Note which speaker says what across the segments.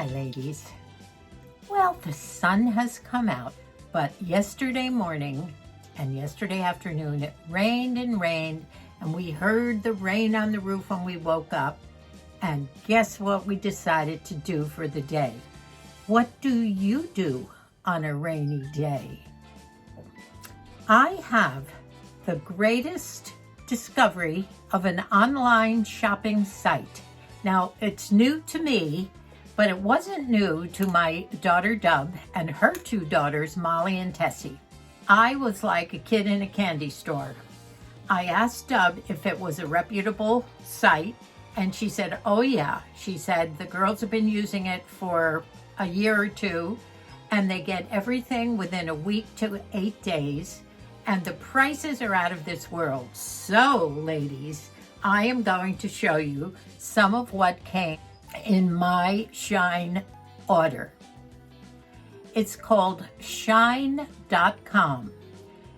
Speaker 1: Hi, ladies. Well, the sun has come out, but yesterday morning and yesterday afternoon it rained and rained, and we heard the rain on the roof when we woke up. And guess what we decided to do for the day? What do you do on a rainy day? I have the greatest discovery of an online shopping site. Now, it's new to me, but it wasn't new to my daughter Dub and her two daughters, Molly and Tessie. I was like a kid in a candy store. I asked Dub if it was a reputable site, and she said, oh yeah. She said the girls have been using it for a year or two, and they get everything within a week to 8 days, and the prices are out of this world. So, ladies, I am going to show you some of what came in my Shine order. It's called Shine.com.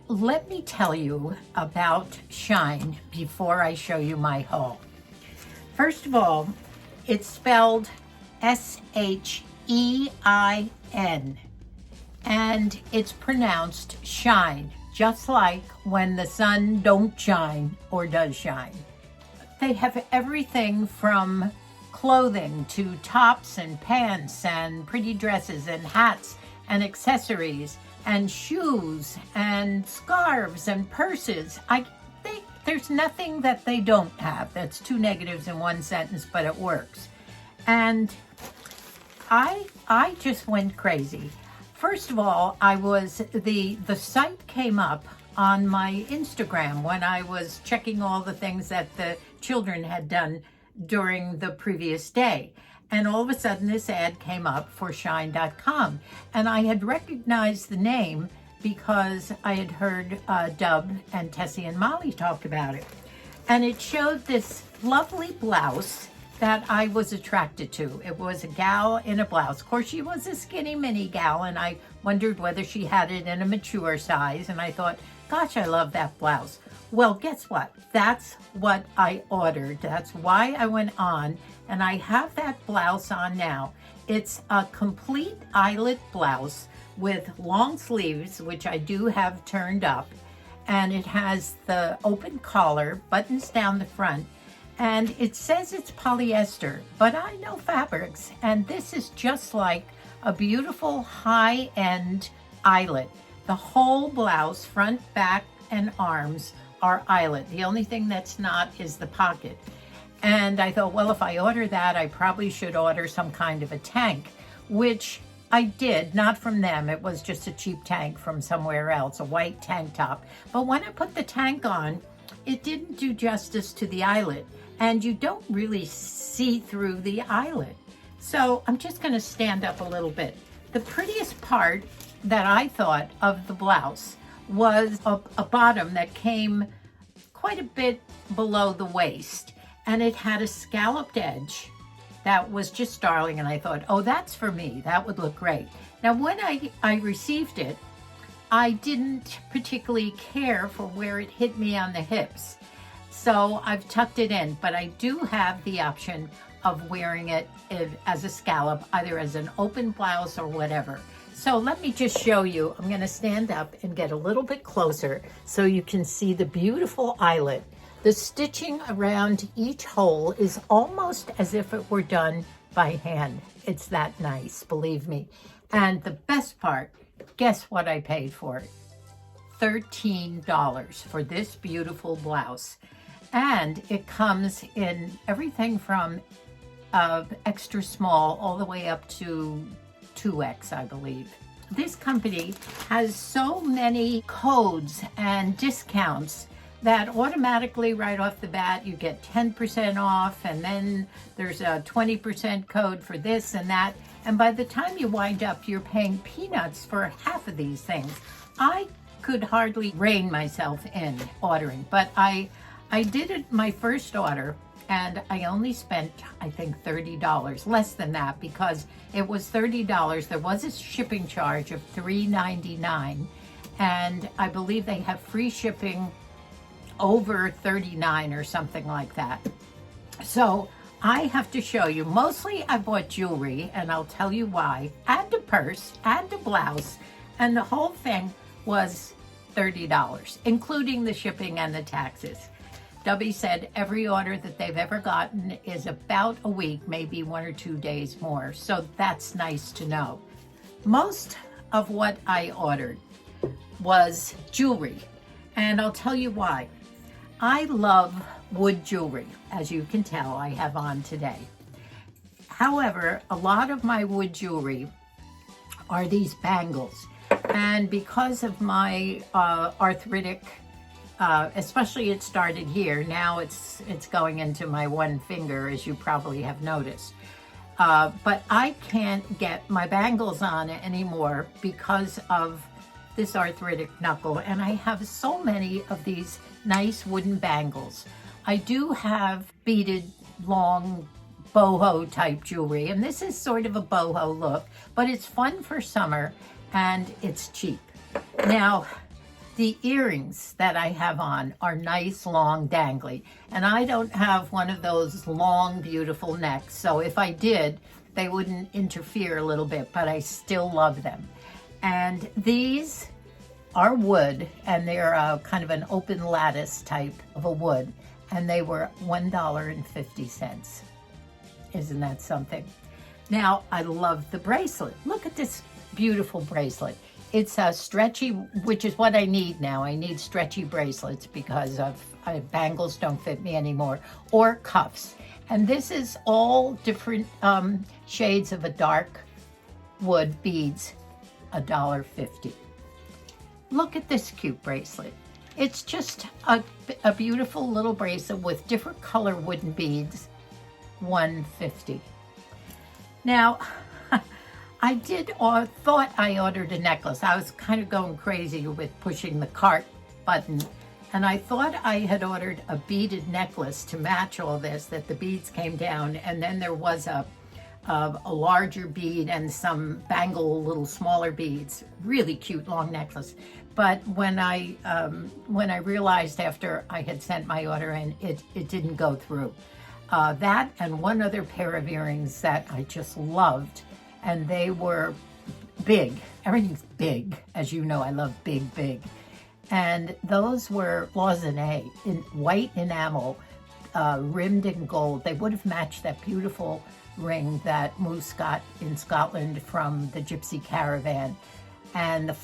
Speaker 1: Let me tell you about Shine before I show you my haul. First of all, it's spelled S-H-E-I-N, and it's pronounced shine, just like when the sun don't shine or does shine. They have everything from clothing to tops and pants and pretty dresses and hats and accessories and shoes and scarves and purses. I think there's nothing that they don't have. That's two negatives in one sentence, but it works. And I just went crazy. First of all, the site came up on my Instagram when I was checking all the things that the children had done during the previous day. And all of a sudden this ad came up for Shine.com. And I had recognized the name because I had heard Dub and Tessie and Molly talk about it. And it showed this lovely blouse that I was attracted to. It was a gal in a blouse. Of course, she was a skinny mini gal, and I wondered whether she had it in a mature size. And I thought, gosh, I love that blouse. Well, guess what? That's what I ordered. That's why I went on, and I have that blouse on now. It's a complete eyelet blouse with long sleeves, which I do have turned up, and it has the open collar, buttons down the front, and it says it's polyester, but I know fabrics, and this is just like a beautiful high-end eyelet. The whole blouse, front, back, and arms are eyelet. The only thing that's not is the pocket. And I thought, well, if I order that, I probably should order some kind of a tank, which I did, not from them. It was just a cheap tank from somewhere else, a white tank top. But when I put the tank on, it didn't do justice to the eyelet, and you don't really see through the eyelet. So I'm just going to stand up a little bit. The prettiest part that I thought of the blouse was a bottom that came quite a bit below the waist, and it had a scalloped edge that was just darling, and I thought, oh, that's for me. That would look great. Now, when I received it, I didn't particularly care for where it hit me on the hips, so I've tucked it in, but I do have the option of wearing it as a scallop, either as an open blouse or whatever. So let me just show you. I'm going to stand up and get a little bit closer so you can see the beautiful eyelet. The stitching around each hole is almost as if it were done by hand. It's that nice, believe me. And the best part, guess what I paid for it? $13 for this beautiful blouse. And it comes in everything from extra small all the way up to 2X, I believe. This company has so many codes and discounts that automatically right off the bat you get 10% off, and then there's a 20% code for this and that, and by the time you wind up you're paying peanuts for half of these things. I could hardly rein myself in ordering, but I did it my first order, and I only spent, I think, $30, less than that, because it was $30. There was a shipping charge of $3.99, and I believe they have free shipping over $39 or something like that. So I have to show you. Mostly I bought jewelry, and I'll tell you why. And a purse, and a blouse, and the whole thing was $30, including the shipping and the taxes. Debbie said every order that they've ever gotten is about a week, maybe 1 or 2 days more. So that's nice to know. Most of what I ordered was jewelry, and I'll tell you why. I love wood jewelry, as you can tell I have on today. However, a lot of my wood jewelry are these bangles, and because of my arthritic, especially it started here, now it's going into my one finger, as you probably have noticed. But I can't get my bangles on anymore because of this arthritic knuckle, and I have so many of these nice wooden bangles. I do have beaded long boho type jewelry, and this is sort of a boho look, but it's fun for summer and it's cheap. Now, the earrings that I have on are nice, long, dangly, and I don't have one of those long, beautiful necks, so if I did, they wouldn't interfere a little bit, but I still love them. And these are wood, and they're kind of an open lattice type of a wood, and they were $1.50. Isn't that something? Now, I love the bracelet. Look at this beautiful bracelet. It's a stretchy, which is what I need now. I need stretchy bracelets because bangles don't fit me anymore, or cuffs. And this is all different shades of a dark wood beads, $1.50. Look at this cute bracelet. It's just a beautiful little bracelet with different color wooden beads, $1.50. Now, I thought I ordered a necklace. I was kind of going crazy with pushing the cart button, and I thought I had ordered a beaded necklace to match all this, that the beads came down, and then there was a larger bead and some bangle, little smaller beads. Really cute long necklace. But when I realized after I had sent my order in, it didn't go through. That and one other pair of earrings that I just loved, and they were big. Everything's big. As you know, I love big, big. And those were Lausanne in white enamel, rimmed in gold. They would have matched that beautiful ring that Moose got in Scotland from the Gypsy Caravan. And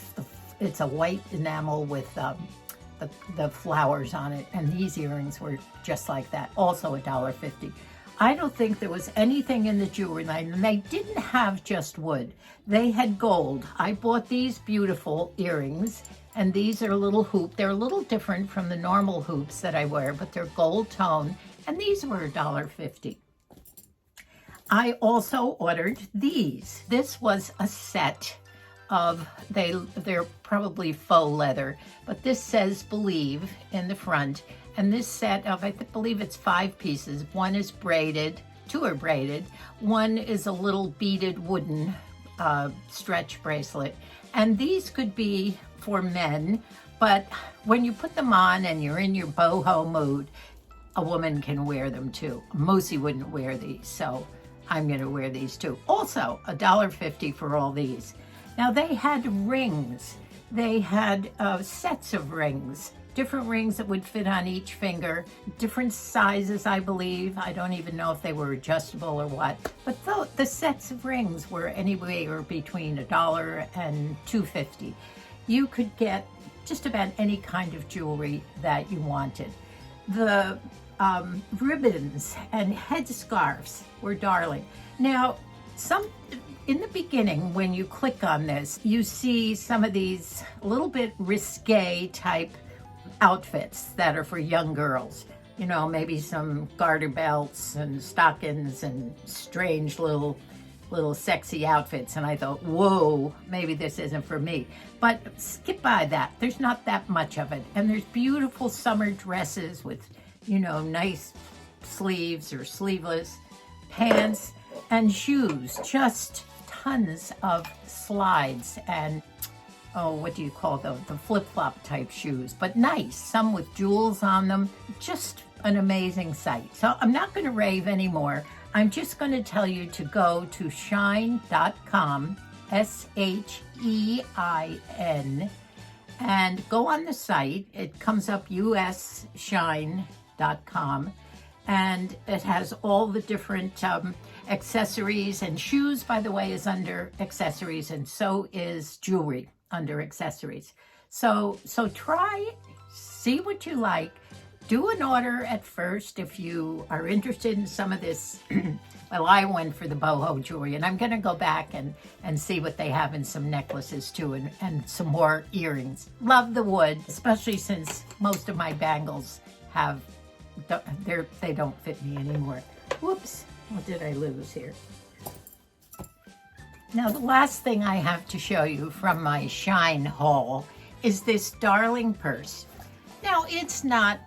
Speaker 1: it's a white enamel with the flowers on it. And these earrings were just like that, also $1.50. I don't think there was anything in the jewelry line, and they didn't have just wood. They had gold. I bought these beautiful earrings, and these are a little hoop. They're a little different from the normal hoops that I wear, but they're gold tone, and these were $1.50. I also ordered these. This was a set of, they're probably faux leather, but this says Believe in the front. And this set of, I believe it's 5 pieces. One is braided, 2 are braided. One is a little beaded wooden stretch bracelet. And these could be for men, but when you put them on and you're in your boho mood, a woman can wear them too. Moosey wouldn't wear these, so I'm gonna wear these too. Also, $1.50 for all these. Now they had rings. They had sets of rings. Different rings that would fit on each finger, different sizes, I believe. I don't even know if they were adjustable or what. But the sets of rings were anywhere between $1 and $2.50. You could get just about any kind of jewelry that you wanted. The ribbons and headscarves were darling. Now, in the beginning, when you click on this, you see some of these a little bit risque type outfits that are for young girls. You know, maybe some garter belts and stockings and strange little sexy outfits. And I thought, whoa, maybe this isn't for me. But skip by that. There's not that much of it. And there's beautiful summer dresses with, you know, nice sleeves or sleeveless pants and shoes. Just tons of slides and what do you call them? The flip-flop type shoes, but nice. Some with jewels on them. Just an amazing site. So I'm not going to rave anymore. I'm just going to tell you to go to shein.com, SHEIN, and go on the site. It comes up usshine.com, and it has all the different accessories, and shoes, by the way, is under accessories, and so is jewelry under accessories. So try, see what you like. Do an order at first if you are interested in some of this. Well, I went for the boho jewelry, and I'm going to go back and see what they have in some necklaces too, and some more earrings. Love the wood, especially since most of my bangles they don't fit me anymore. Whoops, what did I lose here? Now, the last thing I have to show you from my Shein haul is this darling purse. Now, it's not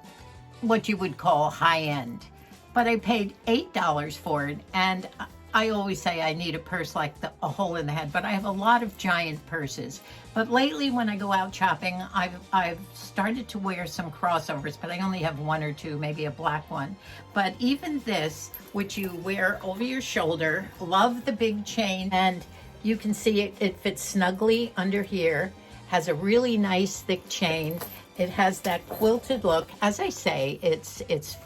Speaker 1: what you would call high-end, but I paid $8 for it, and I always say I need a purse like a hole in the head, but I have a lot of giant purses. But lately, when I go out shopping, I've started to wear some crossovers, but I only have one or two, maybe a black one. But even this, which you wear over your shoulder, love the big chain, and you can see it fits snugly under here, has a really nice thick chain. It has that quilted look. As I say, it's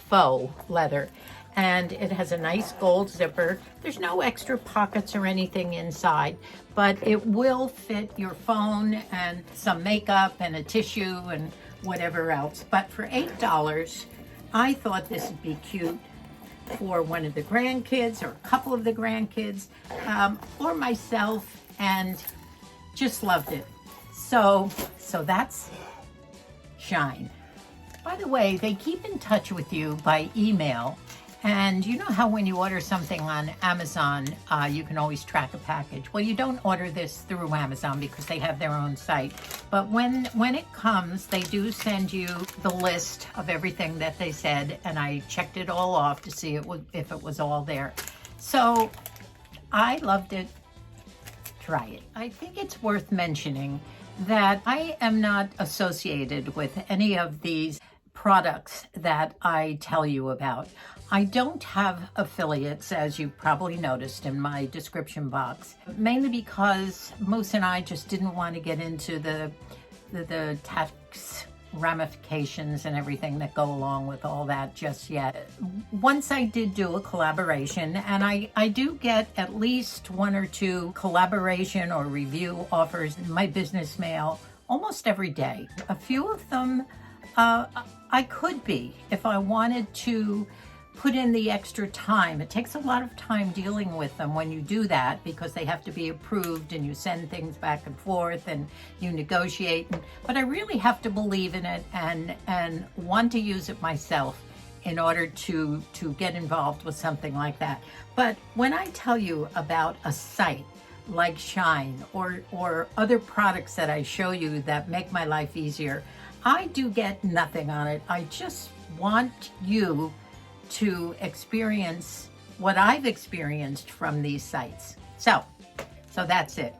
Speaker 1: faux leather, and it has a nice gold zipper. There's no extra pockets or anything inside, but it will fit your phone and some makeup and a tissue and whatever else. But for $8, I thought this would be cute for one of the grandkids or a couple of the grandkids, or myself, and just loved it. So that's Shein. By the way, they keep in touch with you by email, and you know how when you order something on Amazon, you can always track a package. Well, you don't order this through Amazon because they have their own site, but when it comes, they do send you the list of everything that they said, and I checked it all off to see if it was all there. So I loved it. Try it. I think it's worth mentioning that I am not associated with any of these products that I tell you about. I don't have affiliates, as you probably noticed in my description box, mainly because Moose and I just didn't want to get into the tax ramifications and everything that go along with all that just yet. Once I did do a collaboration, and I do get at least one or two collaboration or review offers in my business mail almost every day. A few of them I could be if I wanted to put in the extra time. It takes a lot of time dealing with them when you do that, because they have to be approved and you send things back and forth and you negotiate. But I really have to believe in it and want to use it myself in order to get involved with something like that. But when I tell you about a site like Shein or other products that I show you that make my life easier, I do get nothing on it. I just want you to experience what I've experienced from these sites. So that's it.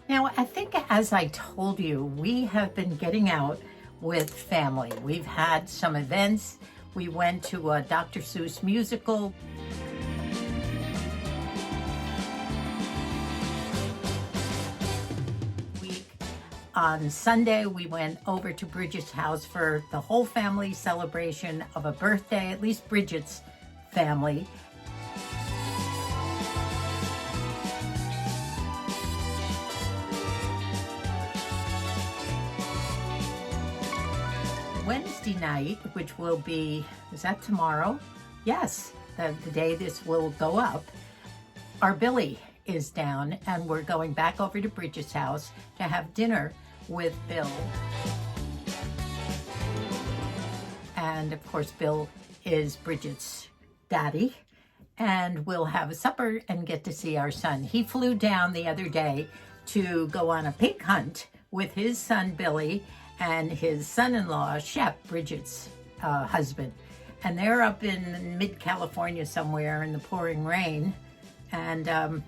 Speaker 1: Now, I think, as I told you, we have been getting out with family. We've had some events. We went to a Dr. Seuss musical. On Sunday, we went over to Bridget's house for the whole family celebration of a birthday, at least Bridget's family. Wednesday night, which will be, is that tomorrow? Yes, the day this will go up. Our Billy is down, and we're going back over to Bridget's house to have dinner with Bill. And of course, Bill is Bridget's daddy, and we'll have a supper and get to see our son. He flew down the other day to go on a pig hunt with his son Billy and his son-in-law Shep, Bridget's husband, and they're up in mid-California somewhere in the pouring rain, and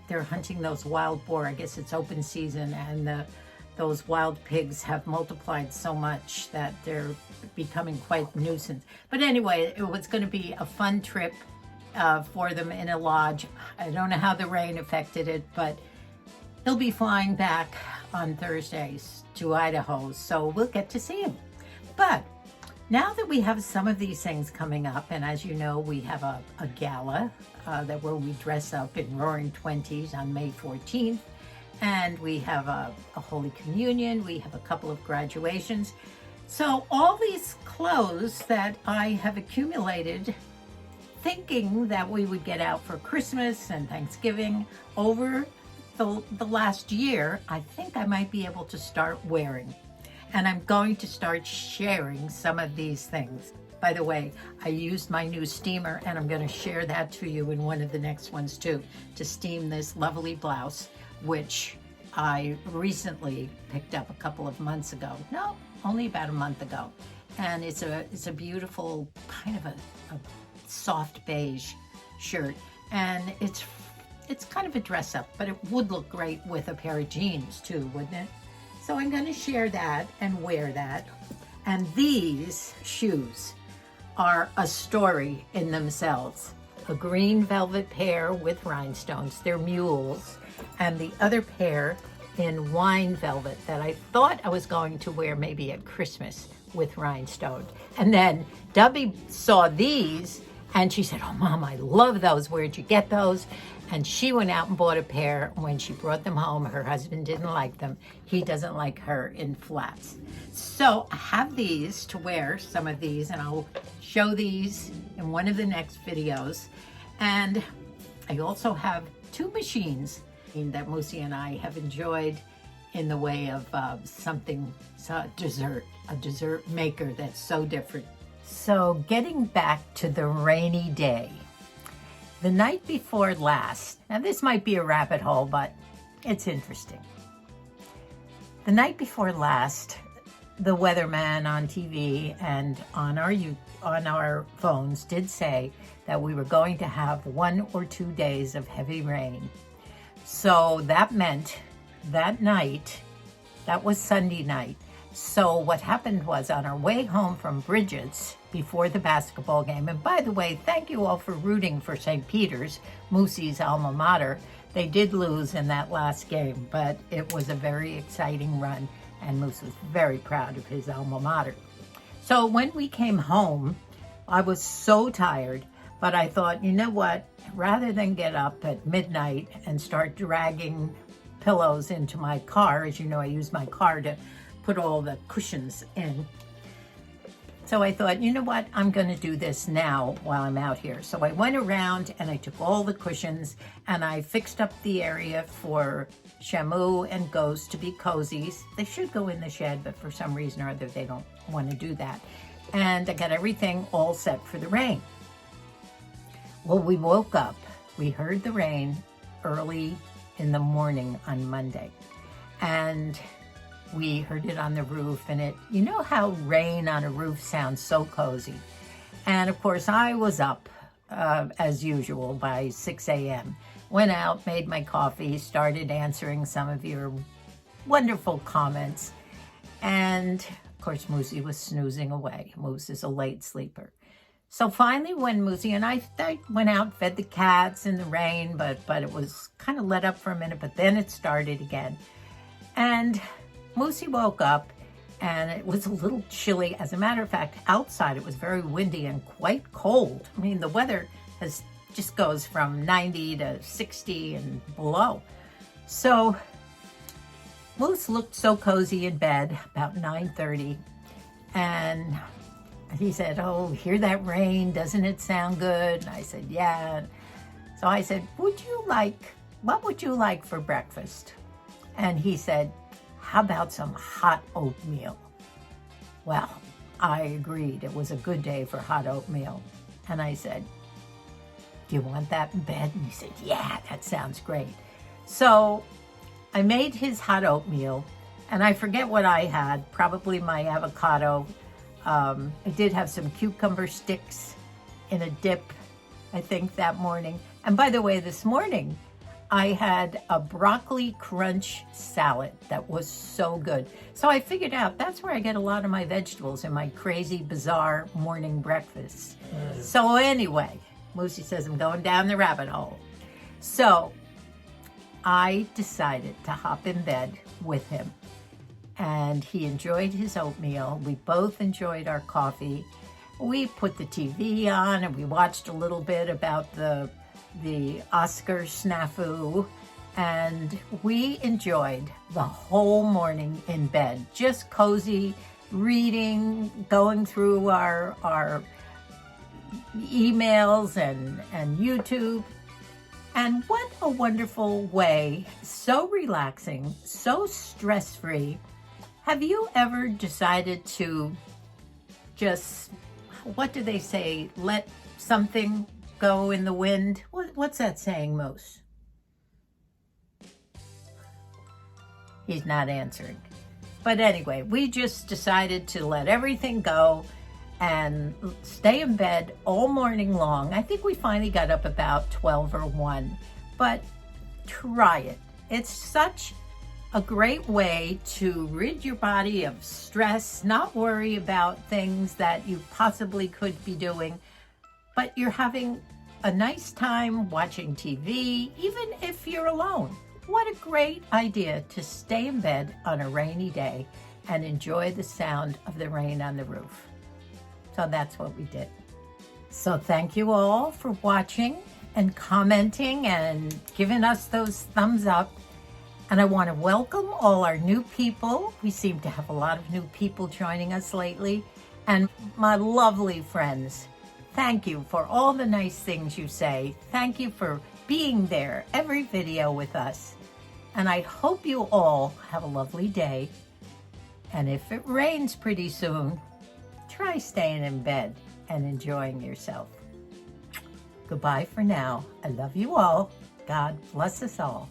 Speaker 1: they're hunting those wild boar. I guess it's open season, and those wild pigs have multiplied so much that they're becoming quite a nuisance. But anyway, it was going to be a fun trip for them in a lodge. I don't know how the rain affected it, but he'll be flying back on Thursdays to Idaho, so we'll get to see him. But now that we have some of these things coming up, and as you know, we have a gala where we dress up in Roaring Twenties on May 14th, and we have a Holy Communion, we have a couple of graduations. So all these clothes that I have accumulated thinking that we would get out for Christmas and Thanksgiving over the last year, I think I might be able to start wearing. And I'm going to start sharing some of these things. By the way, I used my new steamer, and I'm going to share that to you in one of the next ones too, to steam this lovely blouse, which I recently picked up a couple of months ago. No, only about a month ago. And it's a beautiful kind of a soft beige shirt, and it's kind of a dress up, but it would look great with a pair of jeans too, wouldn't it? So I'm going to share that and wear that. And these shoes are a story in themselves. A green velvet pair with rhinestones, they're mules, and the other pair in wine velvet that I thought I was going to wear maybe at Christmas with rhinestones. And then Debbie saw these and she said, "Oh, Mom, I love those. Where'd you get those?" And she went out and bought a pair. When she brought them home, her husband didn't like them. He doesn't like her in flats. So I have these to wear, some of these, and I'll show these in one of the next videos. And I also have two machines that Moosey and I have enjoyed in the way of a dessert maker that's so different. So getting back to the rainy day. The night before last, now this might be a rabbit hole, but it's interesting. The night before last, the weatherman on TV and on our phones did say that we were going to have 1 or 2 days of heavy rain. So that meant that night, that was Sunday night. So what happened was on our way home from Bridget's before the basketball game, and by the way, thank you all for rooting for St. Peter's, Moosey's alma mater. They did lose in that last game, but it was a very exciting run, and Moose was very proud of his alma mater. So when we came home, I was so tired, but I thought, you know what, rather than get up at midnight and start dragging pillows into my car, as you know, I use my car to put all the cushions in. So I thought, you know what, I'm going to do this now while I'm out here. So I went around and I took all the cushions and I fixed up the area for Shamu and Ghost to be cozy. They should go in the shed, but for some reason or other, they don't want to do that. And I got everything all set for the rain. Well, we woke up. We heard the rain early in the morning on Monday. And we heard it on the roof, and you know how rain on a roof sounds so cozy. And of course, I was up as usual by 6 a.m. Went out, made my coffee, started answering some of your wonderful comments. And of course, Moosey was snoozing away. Moose is a late sleeper. So finally, when Moosey and I went out, fed the cats in the rain, but it was kind of let up for a minute, but then it started again. And Moosey woke up and it was a little chilly. As a matter of fact, outside it was very windy and quite cold. I mean, the weather just goes from 90 to 60 and below. So Moose looked so cozy in bed about 9:30, and he said, "Oh, hear that rain? Doesn't it sound good?" And I said, "Yeah." So I said, what would you like for breakfast? And he said, "How about some hot oatmeal?" Well, I agreed. It was a good day for hot oatmeal. And I said, "Do you want that in bed?" And he said, "Yeah, that sounds great." So I made his hot oatmeal, and I forget what I had, probably my avocado. I did have some cucumber sticks in a dip, I think, that morning. And by the way, this morning, I had a broccoli crunch salad that was so good. So I figured out that's where I get a lot of my vegetables in my crazy, bizarre morning breakfasts. So anyway, Lucy says I'm going down the rabbit hole. So I decided to hop in bed with him, and he enjoyed his oatmeal. We both enjoyed our coffee. We put the TV on and we watched a little bit about the Oscar snafu, and we enjoyed the whole morning in bed, just cozy, reading, going through our emails and YouTube. And what a wonderful way, so relaxing, so stress-free. Have you ever decided to just, what do they say, let something go in the wind? What's that saying, Moose? He's not answering. But anyway, we just decided to let everything go and stay in bed all morning long. I think we finally got up about 12 or 1, but try it. It's such a great way to rid your body of stress, not worry about things that you possibly could be doing, but you're having a nice time watching TV, even if you're alone. What a great idea to stay in bed on a rainy day and enjoy the sound of the rain on the roof. So that's what we did. So thank you all for watching and commenting and giving us those thumbs up. And I want to welcome all our new people. We seem to have a lot of new people joining us lately. And my lovely friends, thank you for all the nice things you say. Thank you for being there every video with us. And I hope you all have a lovely day. And if it rains pretty soon, try staying in bed and enjoying yourself. Goodbye for now. I love you all. God bless us all.